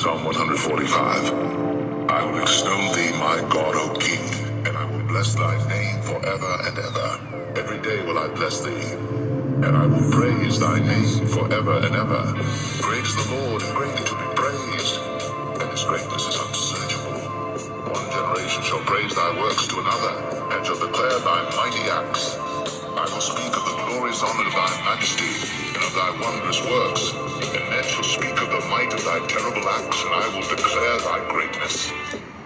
Psalm 145. I will extol thee, my God, O King, and I will bless thy name forever and ever. Every day will I bless thee, and I will praise thy name forever and ever. Great is the Lord, and greatly to be praised, and his greatness is unsearchable. One generation shall praise thy works to another, and shall declare thy mighty acts. I will speak of the glorious honor of thy majesty, and of thy wondrous works. And men shall speak of the might of thy terrible acts, and I will declare thy greatness.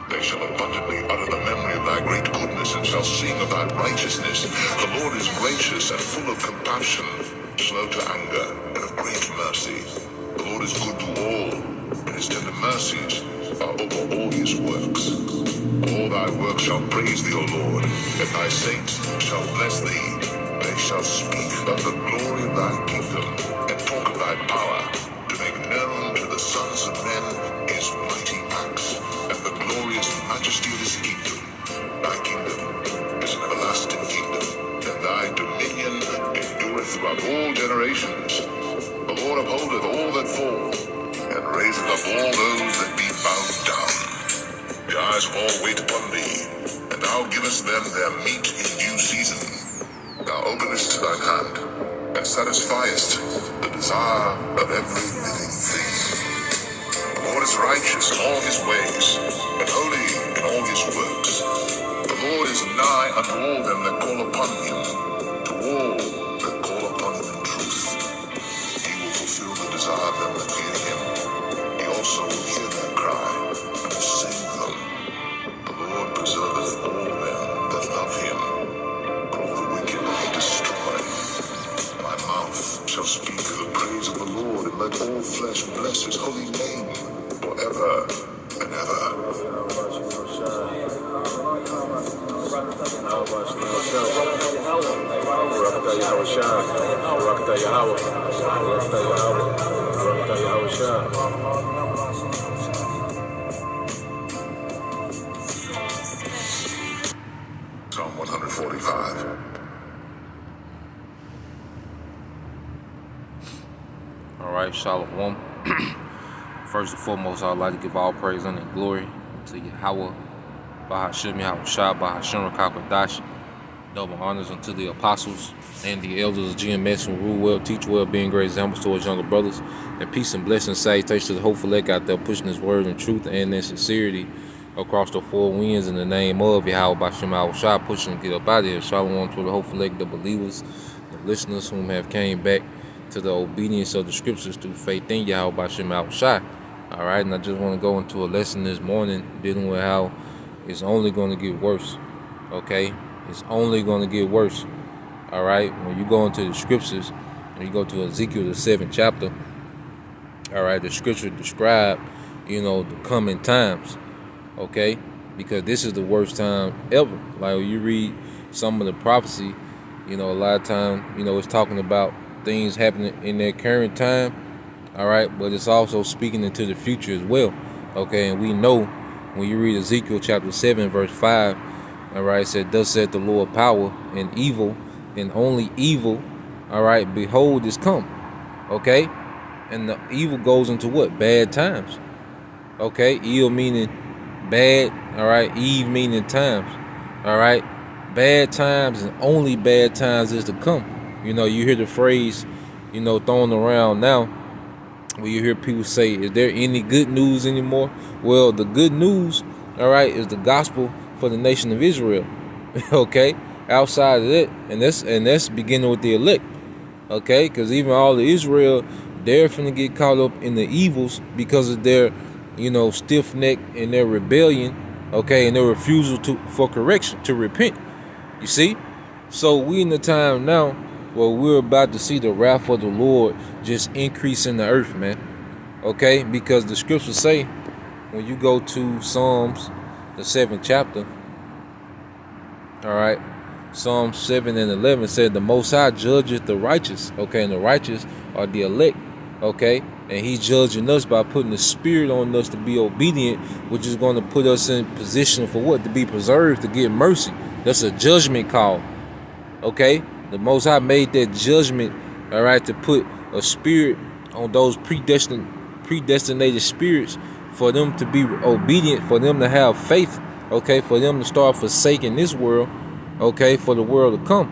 They shall abundantly utter the memory of thy great goodness, and shall sing of thy righteousness. The Lord is gracious and full of compassion, slow to anger, and of great mercy. The Lord is good to all, and his tender mercies are over all his works. All thy works shall praise thee, O Lord, and thy saints shall bless thee. They shall speak of the glory of thy kingdom, and talk of thy power, to make known to the sons of men his mighty acts, and the glorious majesty of his kingdom. Thy kingdom is an everlasting kingdom, and thy dominion endureth throughout all generations. The Lord upholdeth all that fall, and raiseth up all those that be bowed down. The eyes of all wait upon thee, and thou givest them their meat in due season. Thou openest thine hand, and satisfiest the desire of every living thing. The Lord is righteous in all his ways, and holy in all his works. The Lord is nigh unto all them that call upon him, to all that call upon him in truth. He will fulfill the desire of them that fear him. He also will hear their cry, and will save them. The Lord preserveth all them that love him. All the wicked will he destroy. My mouth shall speak the praise of the Lord, and let all flesh bless his holy name forever and ever. Psalm 145. All right, Shalom. First and foremost, I'd like to give all praise and glory to Yahweh, Bahashim Yahushua, Bahashim Rakakadash. Double honors unto the apostles and the elders of GMS who rule well, teach well, being great examples towards younger brothers. And peace and blessings, salutations to the hopeful elect out there pushing his word in truth and in sincerity across the four winds in the name of Yahweh Bahashim Yahushua, pushing to get up out of here. Shalom to the hopeful elect, the believers, the listeners whom have came back to the obedience of the scriptures through faith in Yahweh Bahashim Yahushua. All right, and I just want to go into a lesson this morning dealing with how it's only going to get worse. Okay, it's only going to get worse. All right, when you go into the scriptures, when you go to Ezekiel the 7th chapter, all right, the scripture describe, the coming times. Okay, because this is the worst time ever. Like when you read some of the prophecy, a lot of time, it's talking about things happening in their current time. All right, but it's also speaking into the future as well. Okay, and we know when you read Ezekiel chapter 7 verse 5, all right, it said, thus said the Lord, power and evil and only evil, all right, behold is come. Okay, and the evil goes into what? Bad times. Okay, ill meaning bad, all right, eve meaning times. All right, bad times and only bad times is to come. You hear the phrase, thrown around now, when you hear people say, is there any good news anymore? Well, the good news, all right, is the gospel for the nation of Israel. Okay, outside of that, and that's beginning with the elect. Okay, because even all of Israel, they're finna get caught up in the evils because of their, stiff neck and their rebellion. Okay, and their refusal for correction, to repent. You see, so we in the time now, well, we're about to see the wrath of the Lord just increase in the earth, man. Okay? Because the scriptures say, when you go to Psalms, the 7th chapter, all right, Psalms 7 and 11 said, the Most High judgeth the righteous. Okay? And the righteous are the elect. Okay? And he's judging us by putting the spirit on us to be obedient, which is going to put us in position for what? To be preserved, to get mercy. That's a judgment call. Okay? The Most High made that judgment, all right, to put a spirit on those predestinated spirits for them to be obedient, for them to have faith, okay, for them to start forsaking this world, okay, for the world to come,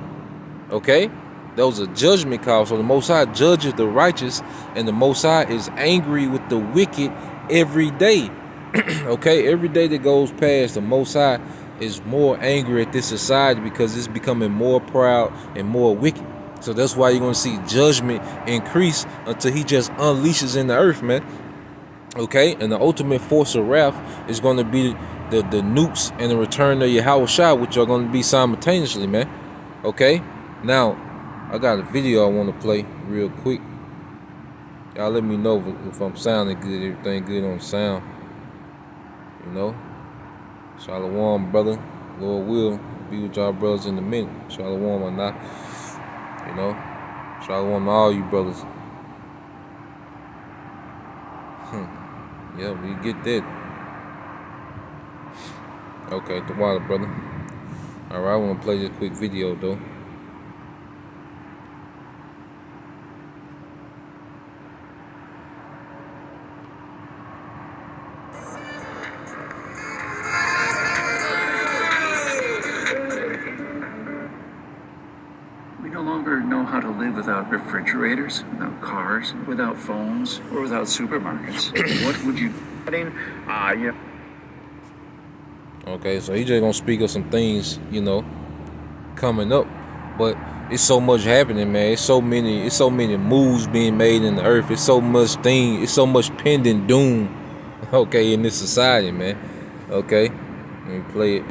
okay. Those are judgment calls. So the Most High judges the righteous, and the Most High is angry with the wicked every day. Okay, every day that goes past, the Most High is more angry at this society because it's becoming more proud and more wicked. So that's why you're going to see judgment increase until he just unleashes in the earth, man. Okay, and the ultimate force of wrath is going to be the nukes and the return of Yahweh Shah, which are going to be simultaneously, man. Okay, now I got a video I want to play real quick. Y'all let me know if I'm sounding good, everything good on sound. You know, Shalom, brother. Lord will be with y'all brothers in a minute. Shalom or not. You know, Shalom to all you brothers. Yeah, we get that. Okay, the water, brother. Alright, I want to play this quick video though. We no longer know how to live without refrigerators, without cars, without phones, or without supermarkets. What would you... Yeah. Okay, so he just gonna speak of some things, you know, coming up. But it's so much happening, man. It's so many moves being made in the earth. It's so much pending doom, okay, in this society, man. Okay, let me play it.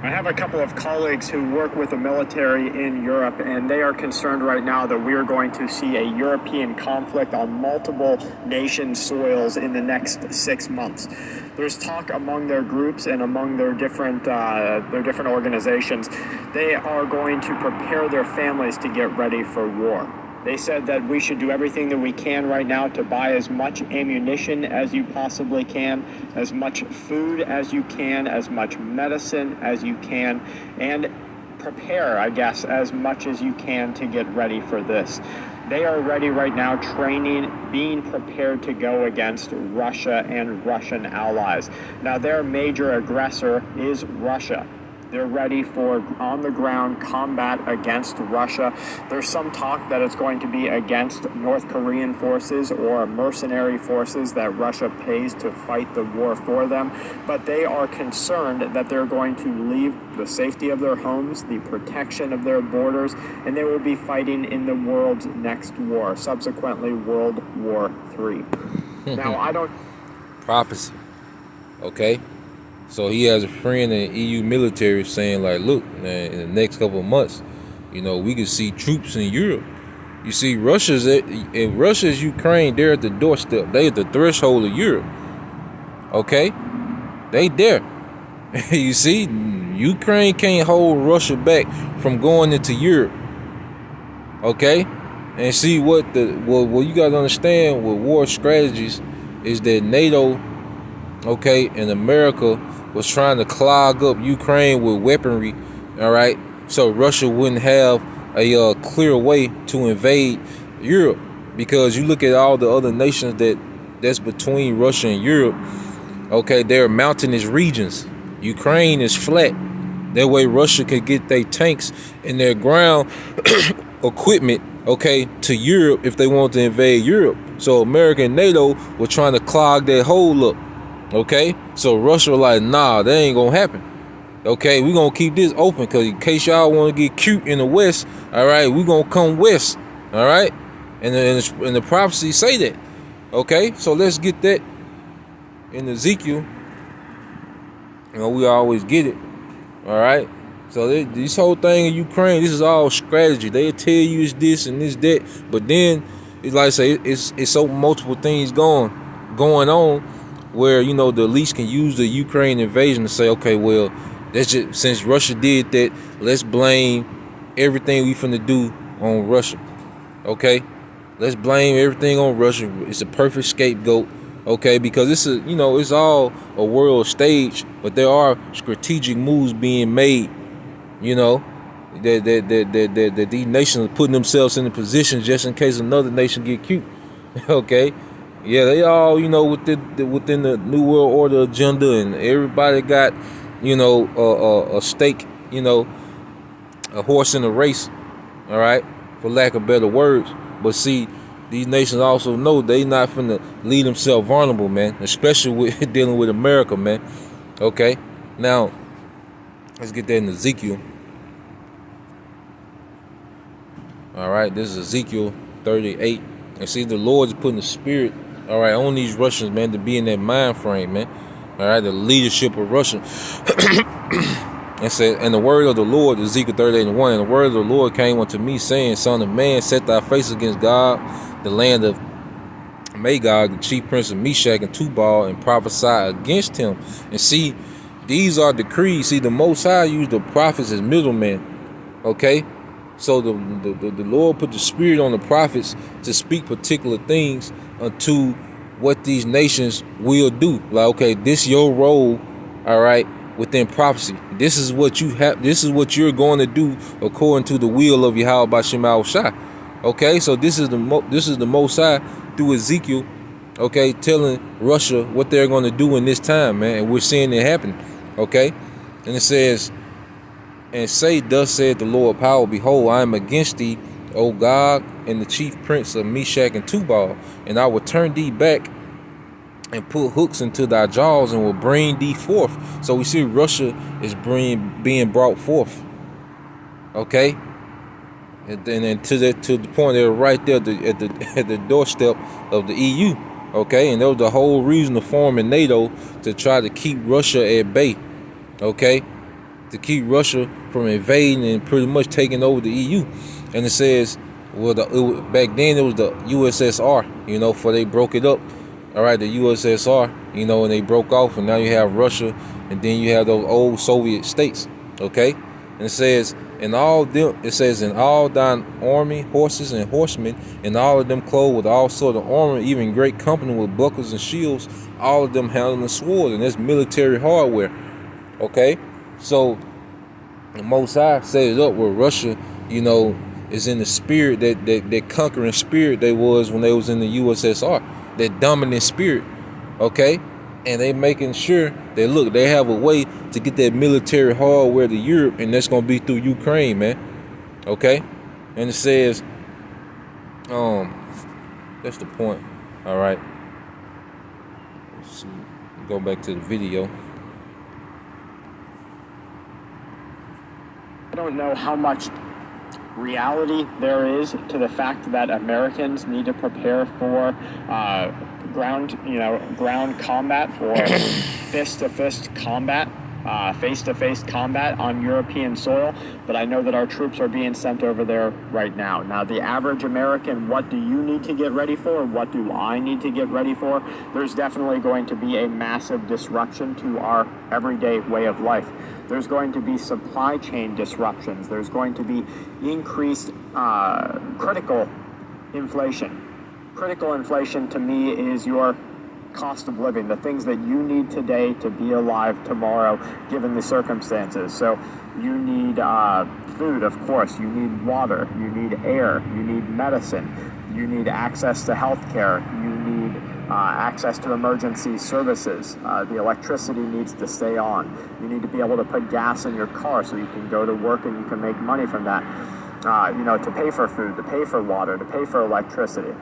I have a couple of colleagues who work with the military in Europe, and they are concerned right now that we are going to see a European conflict on multiple nation soils in the next 6 months. There's talk among their groups and among their different organizations. They are going to prepare their families to get ready for war. They said that we should do everything that we can right now to buy as much ammunition as you possibly can, as much food as you can, as much medicine as you can, and prepare, I guess, as much as you can to get ready for this. They are ready right now, training, being prepared to go against Russia and Russian allies. Now, their major aggressor is Russia. They're ready for on-the-ground combat against Russia. There's some talk that it's going to be against North Korean forces or mercenary forces that Russia pays to fight the war for them. But they are concerned that they're going to leave the safety of their homes, the protection of their borders, and they will be fighting in the world's next war, subsequently World War III. Now, I don't... Prophecy. Okay? So he has a friend in EU military saying, like, look, man, in the next couple of months, you know, we could see troops in Europe. You see, Russia's Ukraine, they're at the doorstep. They at the threshold of Europe. Okay? They there. You see, Ukraine can't hold Russia back from going into Europe. Okay? And see what you gotta understand with war strategies is that NATO, okay, and America was trying to clog up Ukraine with weaponry, all right, so Russia wouldn't have a clear way to invade Europe. Because you look at all the other nations that's between Russia and Europe, okay, they're mountainous regions. Ukraine is flat. That way Russia could get their tanks and their ground equipment, okay, to Europe if they want to invade Europe. So America and NATO were trying to clog that hole up. Okay, so Russia was like, nah, that ain't gonna happen. Okay, we gonna keep this open because in case y'all want to get cute in the West, all right, we gonna come west, all right, and the prophecy say that. Okay, so let's get that in Ezekiel. You know, we always get it, all right. So this whole thing in Ukraine, this is all strategy. They tell you it's this and this that, but then it's like I say, it's so multiple things going on. Where, you know, the elites can use the Ukraine invasion to say, okay, well, that's just, since Russia did that, let's blame everything we finna do on Russia. Okay, let's blame everything on Russia. It's a perfect scapegoat. Okay, because it's it's all a world stage, but there are strategic moves being made. You know, that these nations are putting themselves in a position just in case another nation get cute. Okay. Yeah, they all, within the New World Order agenda, and everybody got, a stake, a horse in the race, all right, for lack of better words. But see, these nations also know they not finna leave themselves vulnerable, man, especially with dealing with America, man. Okay, now let's get that in Ezekiel. All right, this is Ezekiel 38. And see, the Lord is putting the spirit, all right, on these Russians, man, to be in that mind frame, man. All right, the leadership of Russia. And said, and the word of the Lord, Ezekiel 38:1, and the word of the Lord came unto me, saying, Son of man, set thy face against God, the land of Magog, the chief prince of Meshach and Tubal, and prophesy against him. And see, these are decrees. See, the Most High used the prophets as middlemen. Okay? So the Lord put the spirit on the prophets to speak particular things unto what these nations will do. Like, okay, this your role, all right, within prophecy. This is what you have. This is what you're going to do according to the will of Yahweh B'Shem Al-Shai. Okay, so this is the Most High through Ezekiel. Okay, telling Russia what they're going to do in this time, man, and we're seeing it happen. Okay, and it says, and say, thus saith the Lord power, behold, I am against thee, O Gog, and the chief prince of Meshach and Tubal, and I will turn thee back and put hooks into thy jaws and will bring thee forth. So we see Russia is being brought forth. Okay, and then to the point they're right there at the doorstep of the EU. Okay, and that was the whole reason of forming NATO, to try to keep Russia at bay. Okay, to keep Russia from invading and pretty much taking over the EU. And it says, well, back then it was the USSR, before they broke it up. All right, the USSR, and they broke off, and now you have Russia, and then you have those old Soviet states. Okay, and it says, and all thine army, horses and horsemen, and all of them clothed with all sort of armor, even great company with bucklers and shields, all of them handling swords, and that's military hardware. Okay, so the Most High set it up where Russia, is in the spirit, that conquering spirit they was when they was in the USSR, that dominant spirit. Okay, and they making sure that, look, they have a way to get that military hardware to Europe, and that's gonna be through Ukraine, man. Okay, and it says, that's the point. All right, let's see. Go back to the video. I don't know how much reality there is to the fact that Americans need to prepare for ground combat or fist-to-fist combat, face-to-face combat on European soil, but I know that our troops are being sent over there right now. Now, the average American, what do you need to get ready for? What do I need to get ready for? There's definitely going to be a massive disruption to our everyday way of life. There's going to be supply chain disruptions. There's going to be increased critical inflation. Critical inflation to me is your cost of living, the things that you need today to be alive tomorrow, given the circumstances. So you need food, of course. You need water. You need air. You need medicine. You need access to health care. You need access to emergency services. The electricity needs to stay on. You need to be able to put gas in your car so you can go to work and you can make money from that. To pay for food, to pay for water, to pay for electricity.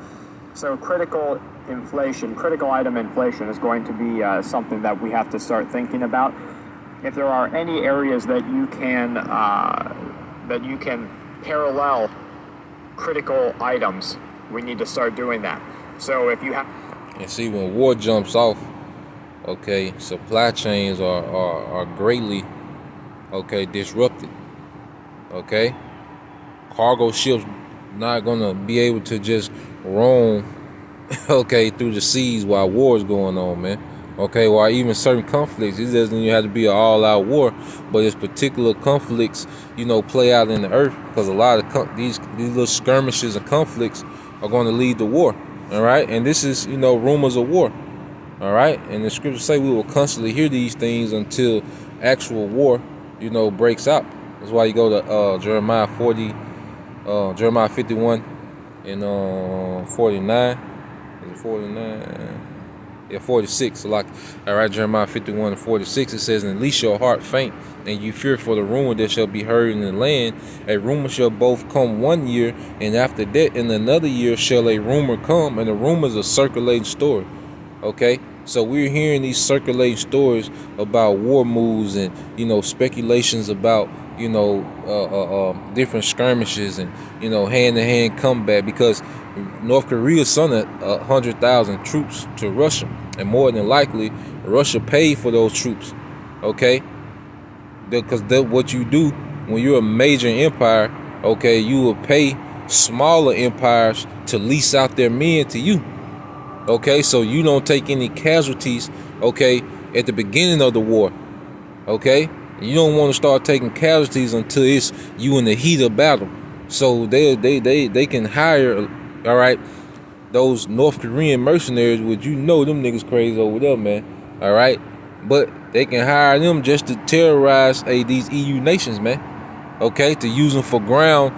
So critical item inflation is going to be something that we have to start thinking about. If there are any areas that you can parallel critical items, we need to start doing that. So if you have, and see, when war jumps off, okay, supply chains are greatly, okay, disrupted. Okay, cargo ships not gonna be able to just roam, okay, through the seas while war is going on, man. Okay, while even certain conflicts, it doesn't even have to be an all-out war, but it's particular conflicts, play out in the earth, because a lot of these little skirmishes and conflicts are going to lead to war. All right, and this is, rumors of war. All right, and the scriptures say we will constantly hear these things until actual war, breaks out. That's why you go to Jeremiah 51 and 49. 49. Yeah, 46. Like, all right, Jeremiah 51 and 46. It says, "And lest your heart faint, and you fear for the rumor that shall be heard in the land. A rumor shall both come 1 year, and after that, in another year shall a rumor come." And a rumor is a circulating story. Okay, so we're hearing these circulating stories about war moves and speculations about different skirmishes and hand-to-hand combat, because North Korea sent 100,000 troops to Russia, and more than likely Russia paid for those troops. Okay, because what you do when you're a major empire, okay, you will pay smaller empires to lease out their men to you. Okay, so you don't take any casualties, okay, at the beginning of the war. Okay, you don't want to start taking casualties until it's you in the heat of battle. So they can hire, all right, those North Korean mercenaries, which them niggas crazy over there, man. All right, but they can hire them just to terrorize these EU nations, man. Okay, to use them for ground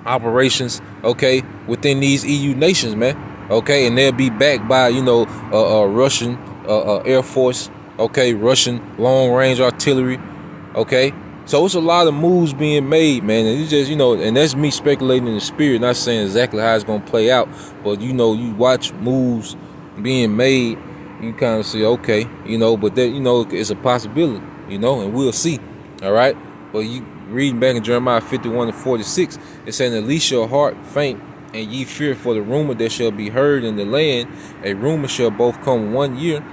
operations, okay, within these EU nations, man. Okay, and they'll be backed by Russian Air Force, okay, Russian long range artillery, okay. So it's a lot of moves being made, man, and it's just and that's me speculating in the spirit, not saying exactly how it's gonna play out, but you watch moves being made, you kind of say, okay, but that it's a possibility, and we'll see, all right. But you reading back in Jeremiah 51 and 46, it's saying, "At least your heart faint, and ye fear for the rumor that shall be heard in the land. A rumor shall both come 1 year,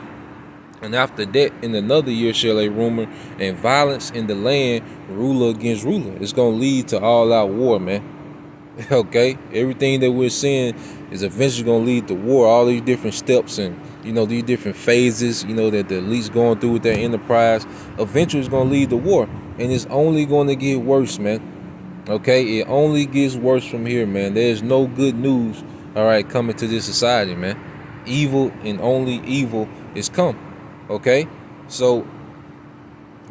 and after that in another year shall a rumor, and violence in the land, ruler against ruler." It's going to lead to all-out war, man. Okay? Everything that we're seeing is eventually going to lead to war. All these different steps and, these different phases, that the elites going through with their enterprise, eventually it's going to lead to war. And it's only going to get worse, man. Okay, it only gets worse from here, man. There's no good news, all right, coming to this society, man. Evil and only evil is come. Okay, so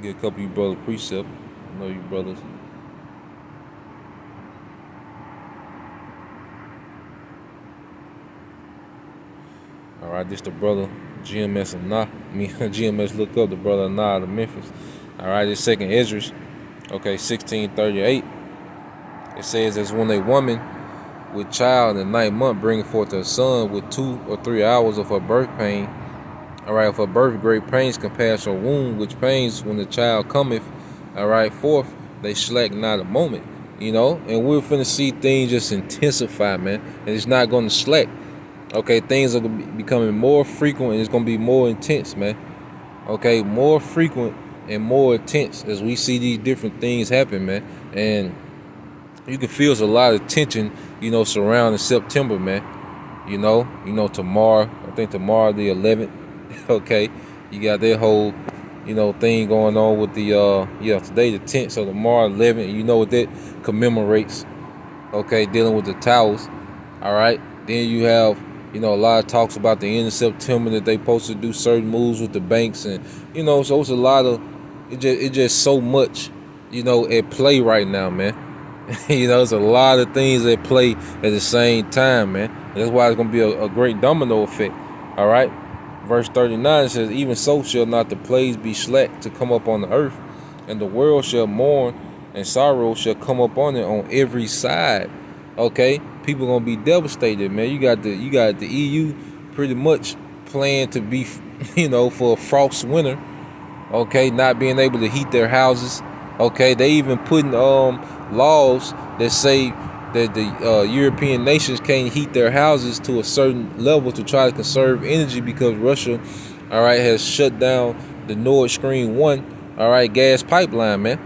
get a couple of you brothers precept. I know you brothers. All right, this the brother GMS Anah. GMS look up the brother Anah of Memphis. All right, this second Esdras. Okay, 1638. It says, "As when a woman with child in the 9th month bringing forth her son with 2 or 3 hours of her birth pain, all right, of her birth great pains can pass her womb, which pains when the child cometh, all right, forth, they slack not a moment." And we're finna see things just intensify, man, and it's not gonna slack. Okay, things are becoming more frequent, and it's gonna be more intense, man. Okay, more frequent and more intense as we see these different things happen, man. And you can feel a lot of tension, surrounding September, man. Tomorrow, I think tomorrow the 11th, okay, you got that whole, thing going on with the, today the 10th, so tomorrow 11th, what that commemorates, okay, dealing with the towers, all right. Then you have, a lot of talks about the end of September that they supposed to do certain moves with the banks, and, so it's a lot of, it's just so much, at play right now, man. There's a lot of things that play at the same time, man. That's why it's going to be a great domino effect. All right. Verse 39 says, "Even so shall not the plagues be slack to come up on the earth, and the world shall mourn, and sorrow shall come up on it on every side." Okay. People going to be devastated, man. You got the EU pretty much planned to be, for a frost winter. Okay. Not being able to heat their houses. Okay. They even putting, laws that say that the European nations can't heat their houses to a certain level to try to conserve energy, because Russia, all right, has shut down the Nord Stream 1, all right, gas pipeline, man.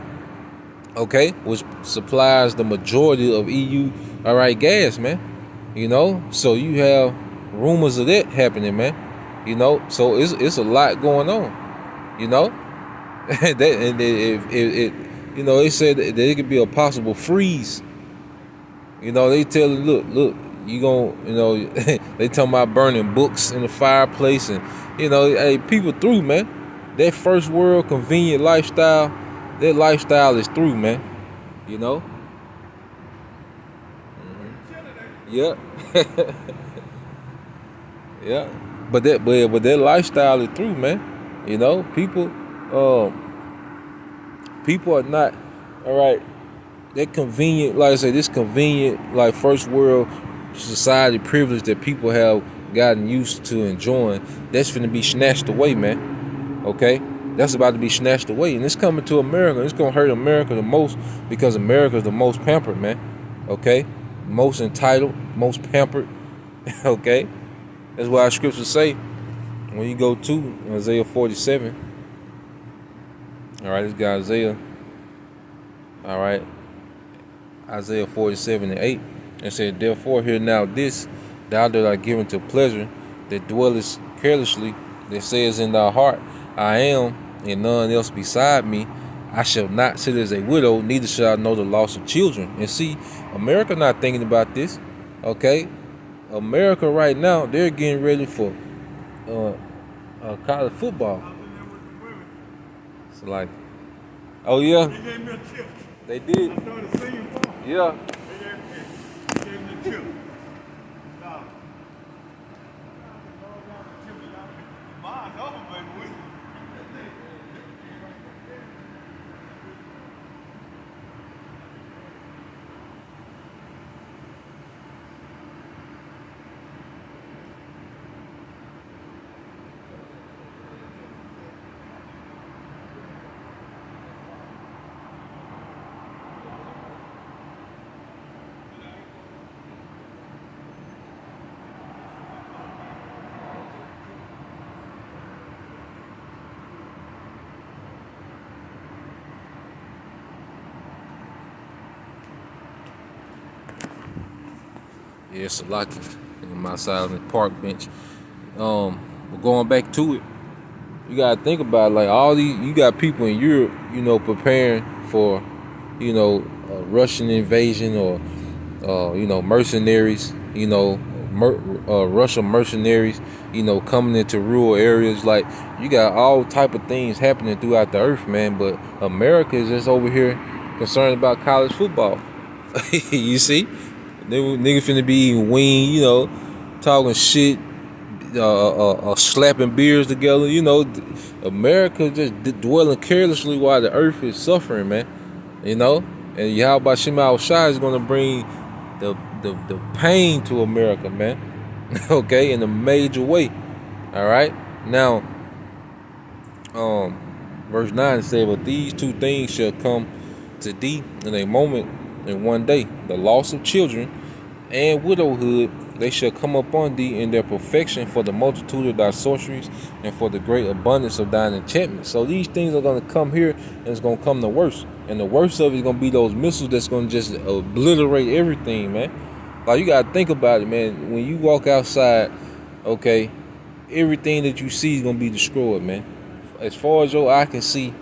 Okay, which supplies the majority of EU, all right, gas, man. So you have rumors of that happening, man. So it's a lot going on. That, and it they said that it could be a possible freeze. They tell them, look, you gon', they talking about burning books in the fireplace, and hey, people through, man. That first world convenient lifestyle, that lifestyle is through, man. Mm-hmm. Yep. Yeah, but that lifestyle is through, man. You know, people are not all right. That convenient, like I say, this convenient, like first world society privilege that people have gotten used to enjoying. That's finna be snatched away, man. Okay, that's about to be snatched away, and it's coming to America. It's gonna hurt America the most because America is the most pampered, man. Okay, most entitled, most pampered. Okay, that's why our scriptures say when you go to Isaiah 47. All right, this guy Isaiah. All right, Isaiah 47:8. And said, therefore, hear now this, thou that art given to pleasure, that dwellest carelessly, that says in thy heart, I am, and none else beside me. I shall not sit as a widow, neither shall I know the loss of children. And see, America not thinking about this. Okay, America right now, they're getting ready for college football. It's like, oh yeah, They gave me a tip. they did. I started singing for them. Yeah. They gave me a tip. Nah. Mine's over, baby. Yeah, it's a lot in my side on the park bench. But going back to it, you gotta think about it, like all these. You got people in Europe, you know, preparing for, you know, a Russian invasion or, you know, mercenaries. You know, Russian mercenaries. You know, coming into rural areas. Like you got all type of things happening throughout the earth, man. But America is just over here concerned about college football. You see. Niggas finna be eating wing, you know, talking shit, slapping beers together, you know. America just dwelling carelessly while the earth is suffering, man. You know, and Yahweh Shema Shai is gonna bring the pain to America, man. Okay, in a major way. All right. Now, verse 9 says, "But these two things shall come to thee in a moment, in one day, the loss of children and widowhood, they shall come upon thee in their perfection for the multitude of thy sorceries and for the great abundance of thine enchantments." So these things are going to come here, and it's going to come the worst. And the worst of it is going to be those missiles that's going to just obliterate everything, man. Like, you got to think about it, man. When you walk outside, okay, everything that you see is going to be destroyed, man. As far as your eye can see,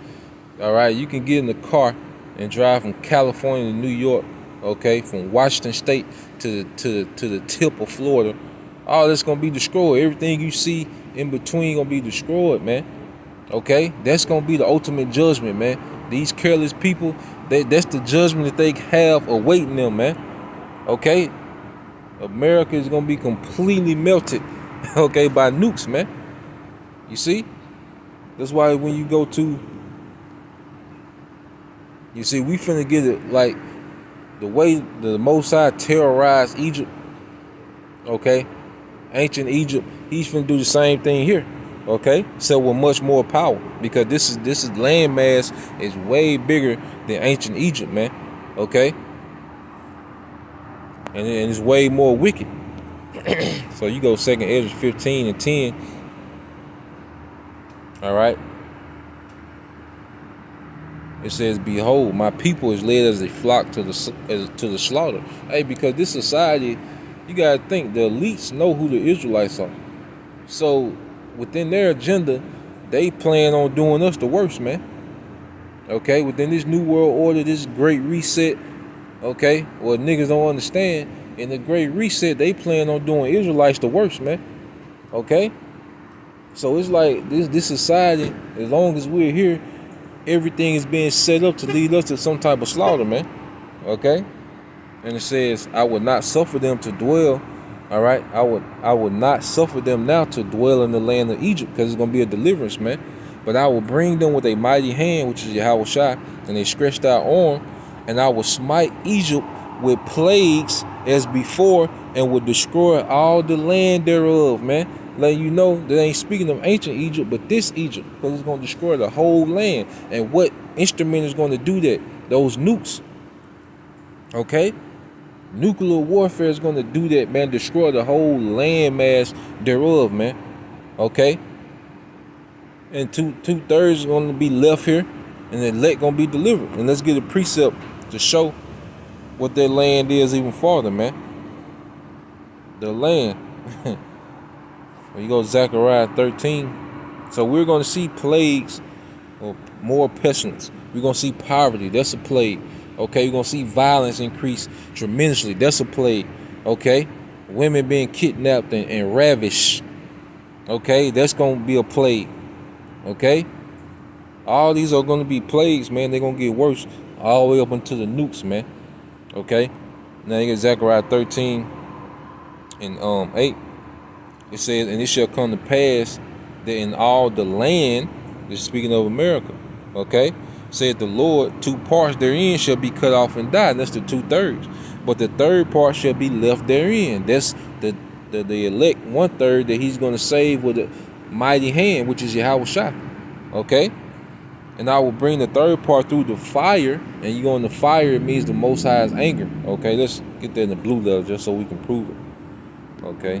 all right, you can get in the car and drive from California to New York, okay, from Washington State to the tip of Florida. All that's gonna be destroyed. Everything you see in between gonna be destroyed, man. Okay, that's gonna be the ultimate judgment, man. These careless people, that's the judgment that they have awaiting them, man. Okay, America is gonna be completely melted, okay, by nukes, man. You see, that's why when you go to, you see, we finna get it like the way the Most High terrorized Egypt, okay, ancient Egypt. He's finna do the same thing here, okay, so with much more power, because this is landmass is way bigger than ancient Egypt, man, okay, and it's way more wicked. So you go 2nd Ezra 15:10, all right. It says, "Behold, my people is led as a flock to the slaughter." Hey, because this society, you gotta think the elites know who the Israelites are. So within their agenda, they plan on doing us the worst, man. Okay, within this new world order, this great reset. Okay, what niggas don't understand, in the great reset, they plan on doing Israelites the worst, man. Okay, so it's like this society, as long as we're here, everything is being set up to lead us to some type of slaughter, man. Okay? And it says, "I will not suffer them to dwell All right, I would not suffer them now to dwell in the land of Egypt, because it's gonna be a deliverance, man. But I will bring them with a mighty hand, which is Yahweh Shai, and a stretched out arm, and I will smite Egypt with plagues as before, and will destroy all the land thereof, man. Letting you know that ain't speaking of ancient Egypt, but this Egypt, because it's gonna destroy the whole land. And what instrument is gonna do that? Those nukes. Okay? Nuclear warfare is going to do that, man. Destroy the whole landmass thereof, man. Okay? And two-thirds is going to be left here, and the elect going to be delivered. And let's get a precept to show what that land is even farther, man. The land. When you go to Zechariah 13. So we're going to see plagues or more pestilence. We're going to see poverty. That's a plague. Okay, you're going to see violence increase tremendously. That's a plague. Okay, women being kidnapped and ravished. Okay, that's going to be a plague. Okay, all these are going to be plagues, man. They're going to get worse all the way up into the nukes, man. Okay, now you get Zechariah 13 and 8. It says, and it shall come to pass that in all the land, this is speaking of America, okay, said the Lord, 2 parts therein shall be cut off and die. And that's the 2/3. But the 3rd part shall be left therein. That's the elect 1/3 that he's going to save with a mighty hand, which is Yahweh Shai. Okay? And I will bring the 3rd part through the fire. And you go in the fire, it means the Most High's anger. Okay, let's get that in the blue letter just so we can prove it. Okay?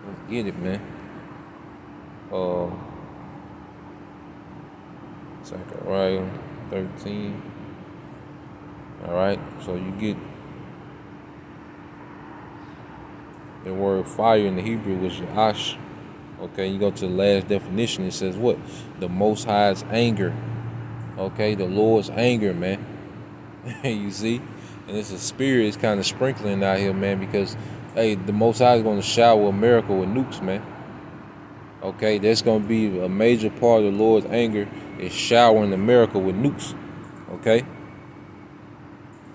Let's get it, man. Zechariah 13. Alright, so you get the word fire in the Hebrew was Ya'ash. Okay, you go to the last definition, it says what? The Most High's anger. Okay, the Lord's anger, man. You see? And it's a spirit is kind of sprinkling out here, man, because hey, the Most High is going to shower America with nukes, man. Okay, that's going to be a major part of the Lord's anger, is showering America with nukes. Okay?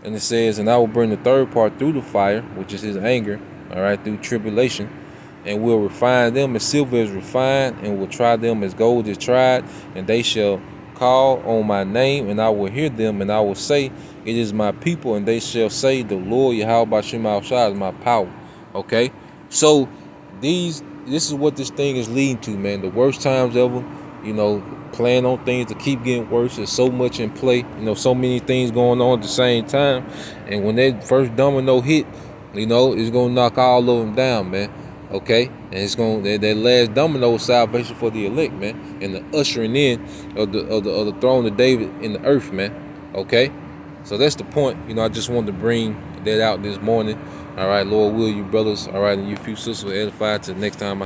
And it says, and I will bring the 3rd part through the fire, which is his anger, all right, through tribulation, and will refine them as silver is refined, and will try them as gold is tried, and they shall call on my name, and I will hear them, and I will say, it is my people, and they shall say, the Lord Yahweh Bashim Al-Shai is my power. Okay? So, this is what this thing is leading to, man. The worst times ever, you know, plan on things to keep getting worse. There's so much in play, you know, so many things going on at the same time. And when that first domino hit, you know, it's going to knock all of them down, man. Okay? And it's going to, that last domino is salvation for the elect, man. And the ushering in of the throne of David in the earth, man. Okay? So that's the point. You know, I just wanted to bring that out this morning. All right, Lord will you brothers, all right, and you few sisters will edify till next time.